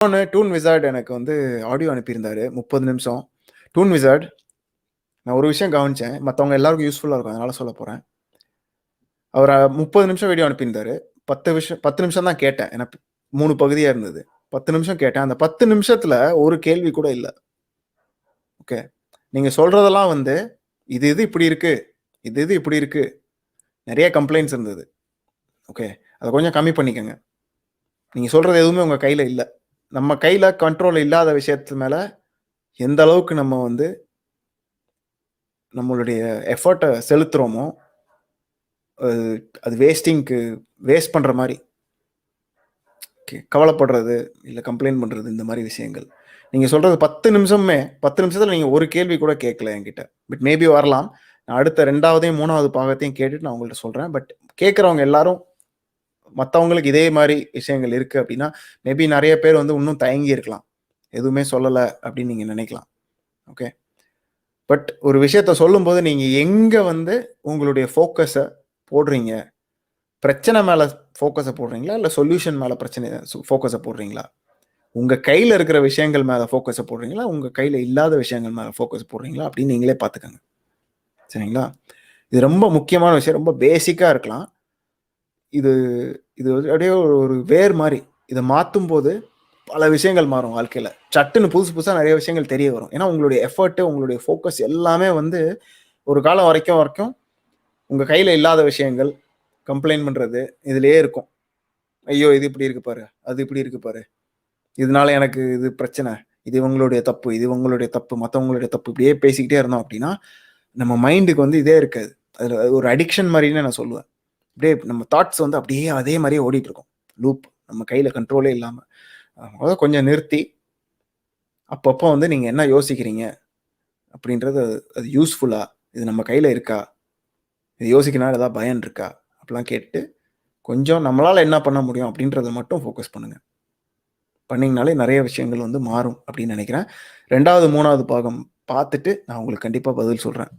இன்னொன்னு டூன் விசார்ட் எனக்கு வந்து ஆடியோ அனுப்பியிருந்தாரு 30 நிமிஷம். டூன் விசார்ட் நான் ஒரு விஷயம் கவனிச்சேன். மத்தவங்க எல்லாருக்கும் யூஸ்ஃபுல்லா இருக்கும். அதனால சொல்லப் போறேன். அவர் 30 நிமிஷம் வீடியோ அனுப்பியிருந்தாரு. 10 நிமிஷம் தான் கேட்டேன். ஏன்னா 3 பகுதியா இருந்தது. 10 நிமிஷம் கேட்டேன். அந்த 10 நிமிஷத்துல ஒரு கேள்வி கூட இல்ல. ஓகே. நீங்க சொல்றதெல்லாம் வந்து இது இப்படி இருக்கு. இது இப்படி இருக்கு. நிறைய கம்ப்ளைண்ட்ஸ் இருந்தது. ஓகே. அத கொஞ்சம் கம்மி பண்ணிக்கங்க. நீங்க சொல்றது எதுவுமே உங்க கையில இல்ல. நம்ம கையில கண்ட்ரோல் இல்லாத விஷயத்து மேல எந்த அளவுக்கு நம்ம வந்து நம்மளுடைய எஃபர்ட்ட செலுத்துறோமோ, அது வேஸ்ட் பண்ற மாரி. கவலைப்படுறது, இல்ல கம்ப்ளைண்ட் பண்றது இந்த மாரி விஷயங்கள். நீங்க சொல்றது 10 நிமிஷத்துல நீங்க ஒரு கேள்வி கூட கேட்கல என்கிட்ட. பட் மேபி வரலாம். நான் அடுத்த 2வதையும் 3வது பாகத்தையும் கேட்டுட்டு நான் உங்கள்ட்ட சொல்றேன். பட் கேட்கிறவங்க எல்லாரும் மத்தவங்களுக்கு இதே மாரி விஷயங்கள் இருக்கு அப்படின்னா, மேபி நெறைய பேர் வந்து இன்னும் தயங்கி இருக்கலாம். எதுவுமே சொல்லல அப்படின்னு நீங்க நினைக்கலாம். ஓகே. பட் ஒரு விஷயத்த சொல்லும்போது நீங்க எங்க வந்து உங்களுடைய ஃபோக்கஸ போடுறீங்க? பிரச்சனை மேல ஃபோக்கஸ போடுறீங்களா? இல்ல சொல்யூஷன் மேல ஃபோக்கஸ போடுறீங்களா? உங்க கையில இருக்கிற விஷயங்கள் மேல ஃபோக்கஸ போடுறீங்களா? உங்க கையில இல்லாத விஷயங்கள் மேல ஃபோக்கஸ் போடுறீங்களா? அப்படின்னு நீங்களே பார்த்துக்கங்க. சரிங்களா? இது ரொம்ப முக்கியமான விஷயம். ரொம்ப பேசிக்கா இருக்கலாம். இது இது அப்படியே ஒரு வேர் மாரி. இத மாத்தும்போது பல விஷயங்கள் மாறும் வாழ்க்கையில. சட்டுன்னு புதுசா நெறைய விஷயங்கள் தெரிய வரும். ஏன்னா உங்களுடைய எஃபோர்ட், உங்களுடைய ஃபோக்கஸ் எல்லாமே வந்து ஒரு காலம் வரைக்கும் உங்க கையில இல்லாத விஷயங்கள், கம்ப்ளைண்ட் பண்றது இதுலயே இருக்கும். ஐயோ! இது இப்படி இருக்கு பாரு. அது இப்படி இருக்கு பாரு. இதனால எனக்கு இது பிரச்சனை. இது இவங்களுடைய தப்பு. இது இவங்களுடைய தப்பு. மத்தவங்களுடைய தப்பு. இப்படியே பேசிக்கிட்டே இருந்தோம் அப்படின்னா, நம்ம மைண்டுக்கு வந்து இதே இருக்காது. அது ஒரு அடிக்ஷன் மாரின்னு நான் சொல்லுவேன். அப்படியே நம்ம தாட்ஸ் வந்து அப்படியே அதே மாரியே ஓடிட்டு இருக்கும். லூப். நம்ம கையில கண்ட்ரோலே இல்லாம. அத கொஞ்சம் நிறுத்தி, அப்பப்போ வந்து நீங்க என்ன யோசிக்கிறீங்க? அப்படின்றது அது யூஸ்ஃபுல்லா? இது நம்ம கையில இருக்கா? இது யோசிக்கிறனால ஏதாவது பயன் இருக்கா? அப்படிலாம் கேட்டுட்டு, கொஞ்சம் நம்மளால என்ன பண்ண முடியும்? அப்படின்றத மட்டும் ஃபோக்கஸ் பண்ணுங்க. பண்ணீங்கனாலே நெறைய விஷயங்கள் வந்து மாறும் அப்படின்னு நினைக்கிறேன். 2வது, 3வது பாகம் பார்த்துட்டு நான் உங்களுக்கு கண்டிப்பா பதில் சொல்றேன்.